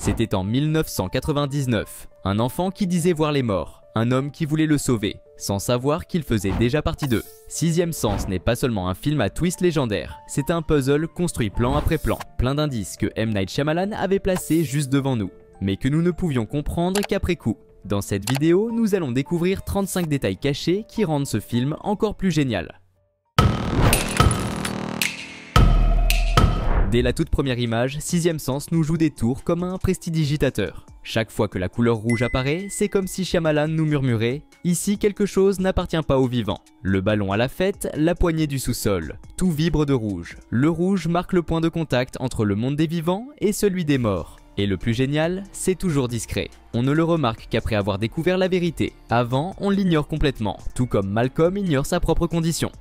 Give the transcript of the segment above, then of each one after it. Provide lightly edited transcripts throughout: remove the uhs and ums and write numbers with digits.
C'était en 1999, un enfant qui disait voir les morts, un homme qui voulait le sauver, sans savoir qu'il faisait déjà partie d'eux. Sixième Sens n'est pas seulement un film à twist légendaire, c'est un puzzle construit plan après plan, plein d'indices que M. Night Shyamalan avait placés juste devant nous, mais que nous ne pouvions comprendre qu'après coup. Dans cette vidéo, nous allons découvrir 35 détails cachés qui rendent ce film encore plus génial. Dès la toute première image, Sixième Sens nous joue des tours comme un prestidigitateur. Chaque fois que la couleur rouge apparaît, c'est comme si Shyamalan nous murmurait « Ici, quelque chose n'appartient pas aux vivants ». Le ballon à la fête, la poignée du sous-sol. Tout vibre de rouge. Le rouge marque le point de contact entre le monde des vivants et celui des morts. Et le plus génial, c'est toujours discret. On ne le remarque qu'après avoir découvert la vérité. Avant, on l'ignore complètement, tout comme Malcolm ignore sa propre condition.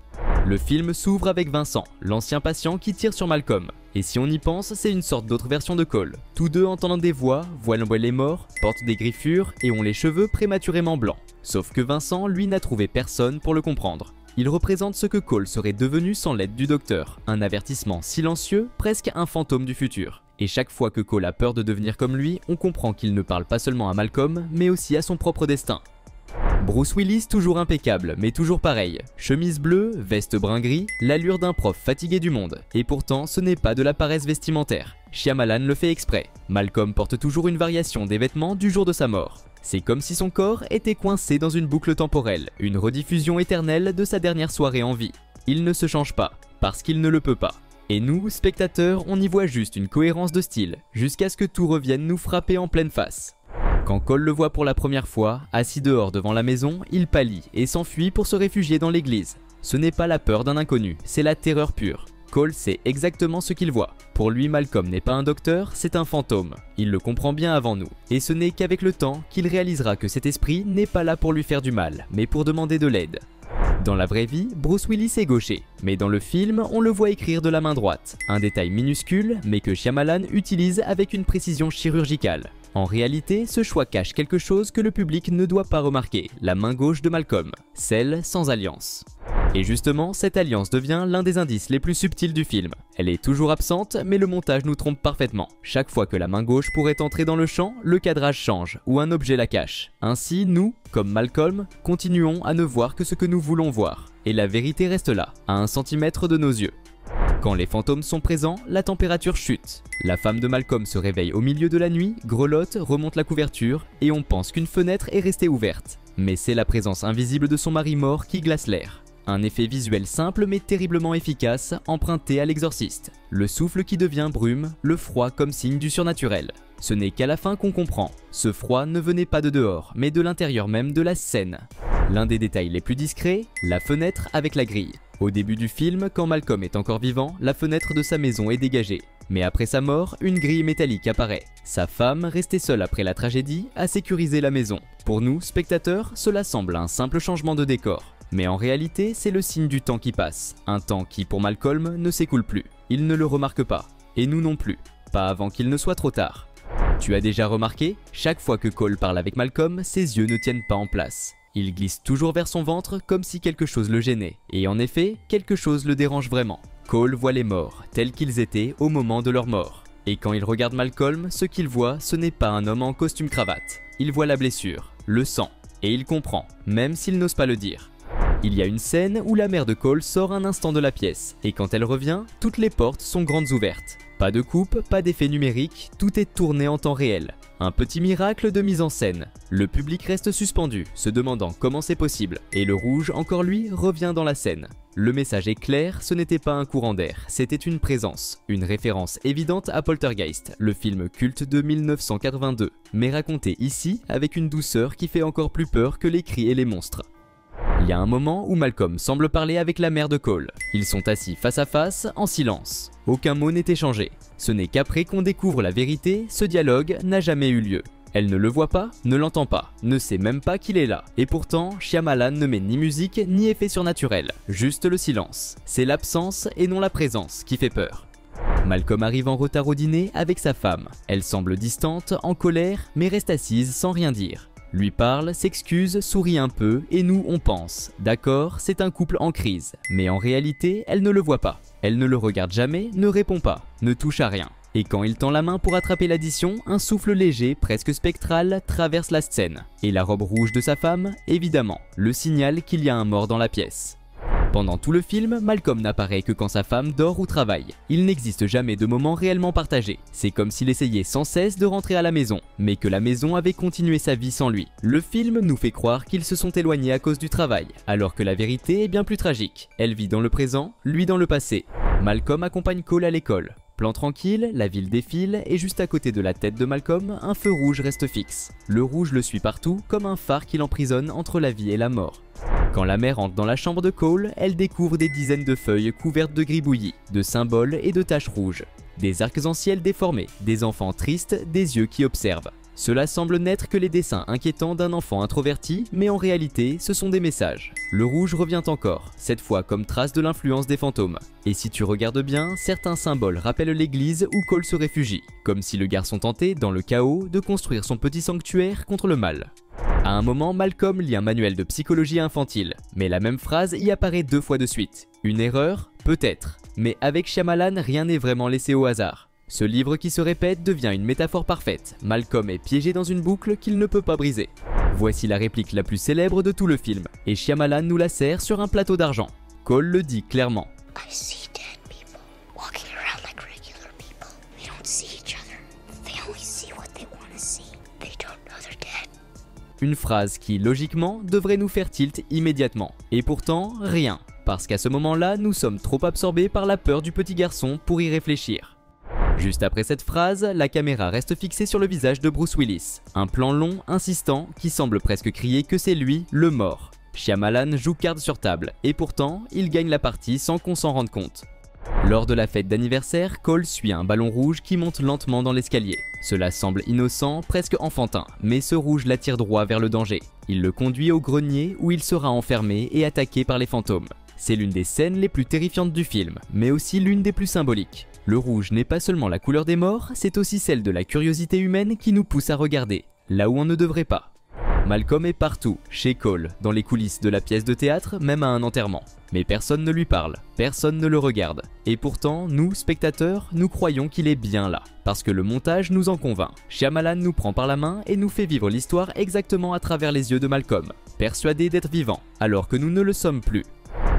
Le film s'ouvre avec Vincent, l'ancien patient qui tire sur Malcolm. Et si on y pense, c'est une sorte d'autre version de Cole. Tous deux entendant des voix, voient les morts, portent des griffures et ont les cheveux prématurément blancs. Sauf que Vincent, lui, n'a trouvé personne pour le comprendre. Il représente ce que Cole serait devenu sans l'aide du docteur, un avertissement silencieux, presque un fantôme du futur. Et chaque fois que Cole a peur de devenir comme lui, on comprend qu'il ne parle pas seulement à Malcolm, mais aussi à son propre destin. Bruce Willis toujours impeccable, mais toujours pareil. Chemise bleue, veste brun-gris, l'allure d'un prof fatigué du monde. Et pourtant, ce n'est pas de la paresse vestimentaire. Shyamalan le fait exprès. Malcolm porte toujours une variation des vêtements du jour de sa mort. C'est comme si son corps était coincé dans une boucle temporelle, une rediffusion éternelle de sa dernière soirée en vie. Il ne se change pas, parce qu'il ne le peut pas. Et nous, spectateurs, on y voit juste une cohérence de style, jusqu'à ce que tout revienne nous frapper en pleine face. Quand Cole le voit pour la première fois, assis dehors devant la maison, il pâlit et s'enfuit pour se réfugier dans l'église. Ce n'est pas la peur d'un inconnu, c'est la terreur pure. Cole sait exactement ce qu'il voit. Pour lui, Malcolm n'est pas un docteur, c'est un fantôme. Il le comprend bien avant nous. Et ce n'est qu'avec le temps qu'il réalisera que cet esprit n'est pas là pour lui faire du mal, mais pour demander de l'aide. Dans la vraie vie, Bruce Willis est gaucher, mais dans le film, on le voit écrire de la main droite. Un détail minuscule, mais que Shyamalan utilise avec une précision chirurgicale. En réalité, ce choix cache quelque chose que le public ne doit pas remarquer, la main gauche de Malcolm, celle sans alliance. Et justement, cette alliance devient l'un des indices les plus subtils du film. Elle est toujours absente, mais le montage nous trompe parfaitement. Chaque fois que la main gauche pourrait entrer dans le champ, le cadrage change, ou un objet la cache. Ainsi, nous, comme Malcolm, continuons à ne voir que ce que nous voulons voir. Et la vérité reste là, à 1 centimètre de nos yeux. Quand les fantômes sont présents, la température chute. La femme de Malcolm se réveille au milieu de la nuit, grelotte, remonte la couverture, et on pense qu'une fenêtre est restée ouverte. Mais c'est la présence invisible de son mari mort qui glace l'air. Un effet visuel simple mais terriblement efficace, emprunté à l'exorciste. Le souffle qui devient brume, le froid comme signe du surnaturel. Ce n'est qu'à la fin qu'on comprend. Ce froid ne venait pas de dehors, mais de l'intérieur même de la scène. L'un des détails les plus discrets, la fenêtre avec la grille. Au début du film, quand Malcolm est encore vivant, la fenêtre de sa maison est dégagée. Mais après sa mort, une grille métallique apparaît. Sa femme, restée seule après la tragédie, a sécurisé la maison. Pour nous, spectateurs, cela semble un simple changement de décor. Mais en réalité, c'est le signe du temps qui passe. Un temps qui, pour Malcolm, ne s'écoule plus. Il ne le remarque pas. Et nous non plus. Pas avant qu'il ne soit trop tard. Tu as déjà remarqué, chaque fois que Cole parle avec Malcolm, ses yeux ne tiennent pas en place. Il glisse toujours vers son ventre comme si quelque chose le gênait. Et en effet, quelque chose le dérange vraiment. Cole voit les morts, tels qu'ils étaient au moment de leur mort. Et quand il regarde Malcolm, ce qu'il voit, ce n'est pas un homme en costume cravate. Il voit la blessure, le sang. Et il comprend, même s'il n'ose pas le dire. Il y a une scène où la mère de Cole sort un instant de la pièce, et quand elle revient, toutes les portes sont grandes ouvertes. Pas de coupe, pas d'effet numérique, tout est tourné en temps réel. Un petit miracle de mise en scène. Le public reste suspendu, se demandant comment c'est possible, et le rouge, encore lui, revient dans la scène. Le message est clair, ce n'était pas un courant d'air, c'était une présence. Une référence évidente à Poltergeist, le film culte de 1982, mais raconté ici avec une douceur qui fait encore plus peur que les cris et les monstres. Il y a un moment où Malcolm semble parler avec la mère de Cole. Ils sont assis face à face, en silence. Aucun mot n'est échangé. Ce n'est qu'après qu'on découvre la vérité, ce dialogue n'a jamais eu lieu. Elle ne le voit pas, ne l'entend pas, ne sait même pas qu'il est là. Et pourtant, Shyamalan ne met ni musique ni effet surnaturel, juste le silence. C'est l'absence et non la présence qui fait peur. Malcolm arrive en retard au dîner avec sa femme. Elle semble distante, en colère, mais reste assise sans rien dire. Lui parle, s'excuse, sourit un peu, et nous on pense, d'accord, c'est un couple en crise. Mais en réalité, elle ne le voit pas. Elle ne le regarde jamais, ne répond pas, ne touche à rien. Et quand il tend la main pour attraper l'addition, un souffle léger, presque spectral, traverse la scène. Et la robe rouge de sa femme, évidemment, le signal qu'il y a un mort dans la pièce. Pendant tout le film, Malcolm n'apparaît que quand sa femme dort ou travaille. Il n'existe jamais de moment réellement partagé. C'est comme s'il essayait sans cesse de rentrer à la maison, mais que la maison avait continué sa vie sans lui. Le film nous fait croire qu'ils se sont éloignés à cause du travail, alors que la vérité est bien plus tragique. Elle vit dans le présent, lui dans le passé. Malcolm accompagne Cole à l'école. Plan tranquille, la ville défile et juste à côté de la tête de Malcolm, un feu rouge reste fixe. Le rouge le suit partout comme un phare qui l'emprisonne entre la vie et la mort. Quand la mère entre dans la chambre de Cole, elle découvre des dizaines de feuilles couvertes de gribouillis, de symboles et de taches rouges. Des arcs-en-ciel déformés, des enfants tristes, des yeux qui observent. Cela semble n'être que les dessins inquiétants d'un enfant introverti, mais en réalité, ce sont des messages. Le rouge revient encore, cette fois comme trace de l'influence des fantômes. Et si tu regardes bien, certains symboles rappellent l'église où Cole se réfugie, comme si le garçon tentait, dans le chaos, de construire son petit sanctuaire contre le mal. À un moment, Malcolm lit un manuel de psychologie infantile, mais la même phrase y apparaît 2 fois de suite. Une erreur? Peut-être. Mais avec Shyamalan, rien n'est vraiment laissé au hasard. Ce livre qui se répète devient une métaphore parfaite. Malcolm est piégé dans une boucle qu'il ne peut pas briser. Voici la réplique la plus célèbre de tout le film, et Shyamalan nous la sert sur un plateau d'argent. Cole le dit clairement. I see dead people walking around like regular people. They don't see each other. They only see what they want to see. They don't know they're dead. Une phrase qui, logiquement, devrait nous faire tilt immédiatement. Et pourtant, rien. Parce qu'à ce moment-là, nous sommes trop absorbés par la peur du petit garçon pour y réfléchir. Juste après cette phrase, la caméra reste fixée sur le visage de Bruce Willis. Un plan long, insistant, qui semble presque crier que c'est lui, le mort. Shyamalan joue carte sur table, et pourtant, il gagne la partie sans qu'on s'en rende compte. Lors de la fête d'anniversaire, Cole suit un ballon rouge qui monte lentement dans l'escalier. Cela semble innocent, presque enfantin, mais ce rouge l'attire droit vers le danger. Il le conduit au grenier où il sera enfermé et attaqué par les fantômes. C'est l'une des scènes les plus terrifiantes du film, mais aussi l'une des plus symboliques. Le rouge n'est pas seulement la couleur des morts, c'est aussi celle de la curiosité humaine qui nous pousse à regarder, là où on ne devrait pas. Malcolm est partout, chez Cole, dans les coulisses de la pièce de théâtre, même à un enterrement. Mais personne ne lui parle, personne ne le regarde. Et pourtant, nous, spectateurs, nous croyons qu'il est bien là, parce que le montage nous en convainc. Shyamalan nous prend par la main et nous fait vivre l'histoire exactement à travers les yeux de Malcolm, persuadé d'être vivant, alors que nous ne le sommes plus.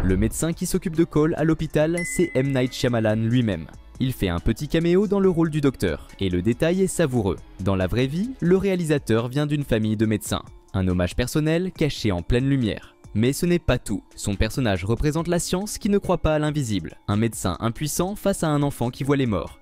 Le médecin qui s'occupe de Cole à l'hôpital, c'est M. Night Shyamalan lui-même. Il fait un petit caméo dans le rôle du docteur, et le détail est savoureux. Dans la vraie vie, le réalisateur vient d'une famille de médecins. Un hommage personnel caché en pleine lumière. Mais ce n'est pas tout. Son personnage représente la science qui ne croit pas à l'invisible. Un médecin impuissant face à un enfant qui voit les morts.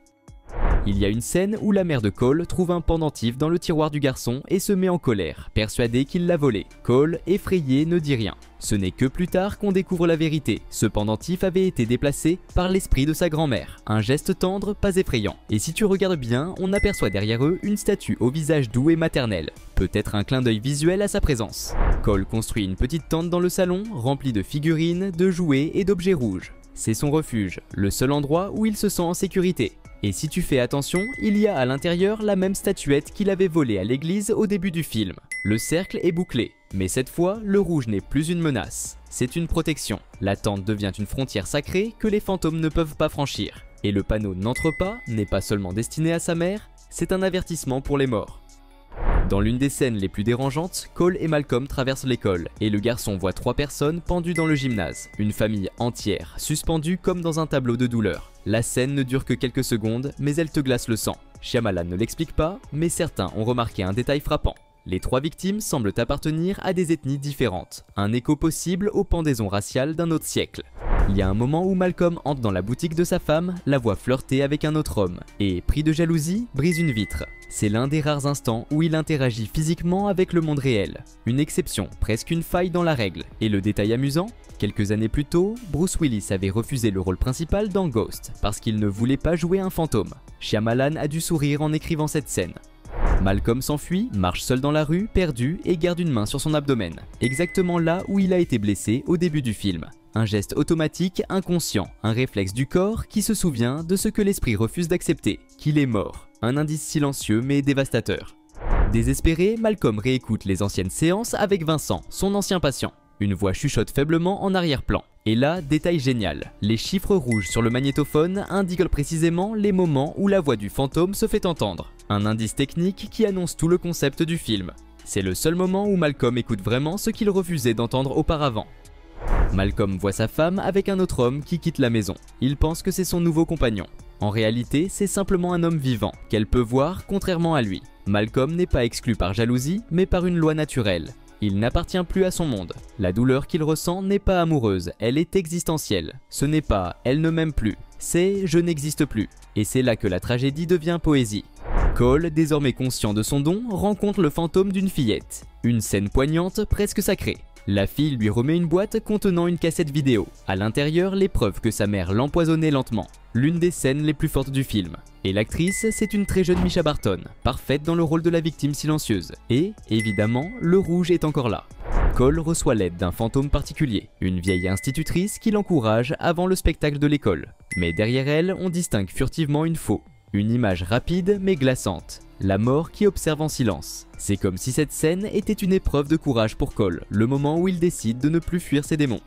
Il y a une scène où la mère de Cole trouve un pendentif dans le tiroir du garçon et se met en colère, persuadée qu'il l'a volé. Cole, effrayé, ne dit rien. Ce n'est que plus tard qu'on découvre la vérité. Ce pendentif avait été déplacé par l'esprit de sa grand-mère. Un geste tendre, pas effrayant. Et si tu regardes bien, on aperçoit derrière eux une statue au visage doux et maternel. Peut-être un clin d'œil visuel à sa présence. Cole construit une petite tente dans le salon, remplie de figurines, de jouets et d'objets rouges. C'est son refuge, le seul endroit où il se sent en sécurité. Et si tu fais attention, il y a à l'intérieur la même statuette qu'il avait volée à l'église au début du film. Le cercle est bouclé, mais cette fois, le rouge n'est plus une menace. C'est une protection. La tente devient une frontière sacrée que les fantômes ne peuvent pas franchir. Et le panneau « N'entre pas » n'est pas seulement destiné à sa mère, c'est un avertissement pour les morts. Dans l'une des scènes les plus dérangeantes, Cole et Malcolm traversent l'école et le garçon voit 3 personnes pendues dans le gymnase. Une famille entière, suspendue comme dans un tableau de douleur. La scène ne dure que quelques secondes, mais elle te glace le sang. Shyamalan ne l'explique pas, mais certains ont remarqué un détail frappant. Les 3 victimes semblent appartenir à des ethnies différentes, un écho possible aux pendaisons raciales d'un autre siècle. Il y a un moment où Malcolm entre dans la boutique de sa femme, la voit flirter avec un autre homme, et, pris de jalousie, brise une vitre. C'est l'un des rares instants où il interagit physiquement avec le monde réel. Une exception, presque une faille dans la règle. Et le détail amusant, quelques années plus tôt, Bruce Willis avait refusé le rôle principal dans Ghost, parce qu'il ne voulait pas jouer un fantôme. Shyamalan a dû sourire en écrivant cette scène. Malcolm s'enfuit, marche seul dans la rue, perdu, et garde une main sur son abdomen, exactement là où il a été blessé au début du film. Un geste automatique, inconscient, un réflexe du corps qui se souvient de ce que l'esprit refuse d'accepter, qu'il est mort. Un indice silencieux mais dévastateur. Désespéré, Malcolm réécoute les anciennes séances avec Vincent, son ancien patient. Une voix chuchote faiblement en arrière-plan. Et là, détail génial, les chiffres rouges sur le magnétophone indiquent précisément les moments où la voix du fantôme se fait entendre. Un indice technique qui annonce tout le concept du film. C'est le seul moment où Malcolm écoute vraiment ce qu'il refusait d'entendre auparavant. Malcolm voit sa femme avec un autre homme qui quitte la maison. Il pense que c'est son nouveau compagnon. En réalité, c'est simplement un homme vivant, qu'elle peut voir contrairement à lui. Malcolm n'est pas exclu par jalousie, mais par une loi naturelle. Il n'appartient plus à son monde. La douleur qu'il ressent n'est pas amoureuse, elle est existentielle. Ce n'est pas « elle ne m'aime plus », c'est « je n'existe plus ». Et c'est là que la tragédie devient poésie. Cole, désormais conscient de son don, rencontre le fantôme d'une fillette. Une scène poignante, presque sacrée. La fille lui remet une boîte contenant une cassette vidéo. À l'intérieur, les preuves que sa mère l'empoisonnait lentement. L'une des scènes les plus fortes du film. Et l'actrice, c'est une très jeune Mischa Barton, parfaite dans le rôle de la victime silencieuse. Et, évidemment, le rouge est encore là. Cole reçoit l'aide d'un fantôme particulier, une vieille institutrice qui l'encourage avant le spectacle de l'école. Mais derrière elle, on distingue furtivement une faux. Une image rapide mais glaçante. La mort qui observe en silence. C'est comme si cette scène était une épreuve de courage pour Cole, le moment où il décide de ne plus fuir ses démons.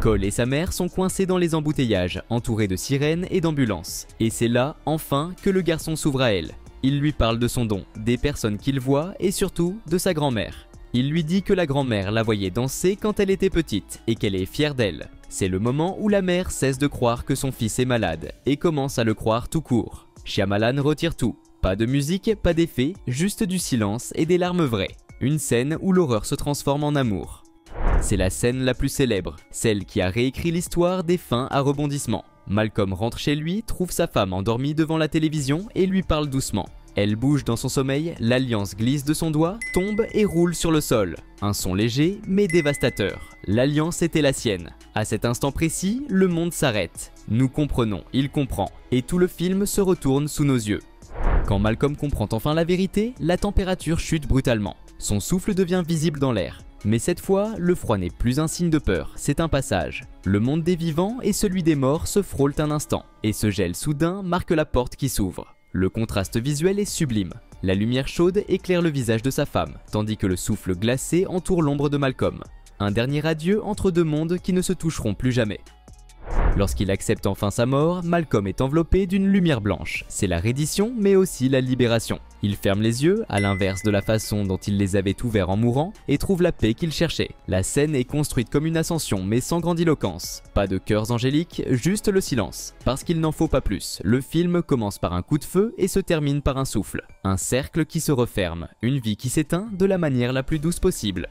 Cole et sa mère sont coincés dans les embouteillages, entourés de sirènes et d'ambulances. Et c'est là, enfin, que le garçon s'ouvre à elle. Il lui parle de son don, des personnes qu'il voit et surtout de sa grand-mère. Il lui dit que la grand-mère la voyait danser quand elle était petite et qu'elle est fière d'elle. C'est le moment où la mère cesse de croire que son fils est malade et commence à le croire tout court. Shyamalan retire tout. Pas de musique, pas d'effet, juste du silence et des larmes vraies. Une scène où l'horreur se transforme en amour. C'est la scène la plus célèbre, celle qui a réécrit l'histoire des fins à rebondissement. Malcolm rentre chez lui, trouve sa femme endormie devant la télévision et lui parle doucement. Elle bouge dans son sommeil, l'alliance glisse de son doigt, tombe et roule sur le sol. Un son léger mais dévastateur. L'alliance était la sienne. À cet instant précis, le monde s'arrête. Nous comprenons, il comprend, et tout le film se retourne sous nos yeux. Quand Malcolm comprend enfin la vérité, la température chute brutalement. Son souffle devient visible dans l'air. Mais cette fois, le froid n'est plus un signe de peur, c'est un passage. Le monde des vivants et celui des morts se frôlent un instant, et ce gel soudain marque la porte qui s'ouvre. Le contraste visuel est sublime. La lumière chaude éclaire le visage de sa femme, tandis que le souffle glacé entoure l'ombre de Malcolm. Un dernier adieu entre deux mondes qui ne se toucheront plus jamais. Lorsqu'il accepte enfin sa mort, Malcolm est enveloppé d'une lumière blanche. C'est la reddition, mais aussi la libération. Il ferme les yeux, à l'inverse de la façon dont il les avait ouverts en mourant, et trouve la paix qu'il cherchait. La scène est construite comme une ascension, mais sans grandiloquence. Pas de chœurs angéliques, juste le silence. Parce qu'il n'en faut pas plus. Le film commence par un coup de feu et se termine par un souffle. Un cercle qui se referme, une vie qui s'éteint de la manière la plus douce possible.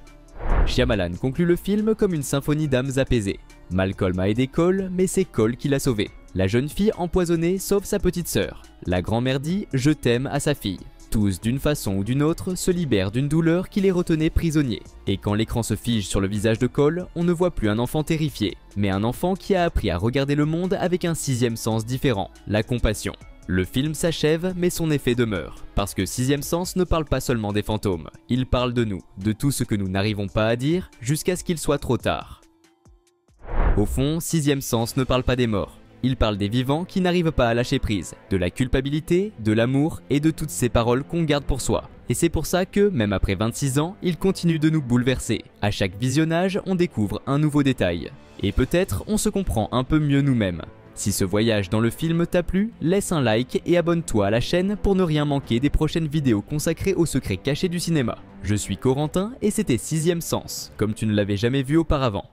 Shyamalan conclut le film comme une symphonie d'âmes apaisées. Malcolm a aidé Cole, mais c'est Cole qui l'a sauvé. La jeune fille empoisonnée sauve sa petite sœur. La grand-mère dit « je t'aime » à sa fille. Tous, d'une façon ou d'une autre, se libèrent d'une douleur qui les retenait prisonniers. Et quand l'écran se fige sur le visage de Cole, on ne voit plus un enfant terrifié, mais un enfant qui a appris à regarder le monde avec un sixième sens différent, la compassion. Le film s'achève, mais son effet demeure. Parce que Sixième Sens ne parle pas seulement des fantômes, il parle de nous, de tout ce que nous n'arrivons pas à dire, jusqu'à ce qu'il soit trop tard. Au fond, Sixième Sens ne parle pas des morts. Il parle des vivants qui n'arrivent pas à lâcher prise, de la culpabilité, de l'amour et de toutes ces paroles qu'on garde pour soi. Et c'est pour ça que, même après 26 ans, il continue de nous bouleverser. À chaque visionnage, on découvre un nouveau détail. Et peut-être on se comprend un peu mieux nous-mêmes. Si ce voyage dans le film t'a plu, laisse un like et abonne-toi à la chaîne pour ne rien manquer des prochaines vidéos consacrées aux secrets cachés du cinéma. Je suis Corentin et c'était Sixième Sens, comme tu ne l'avais jamais vu auparavant.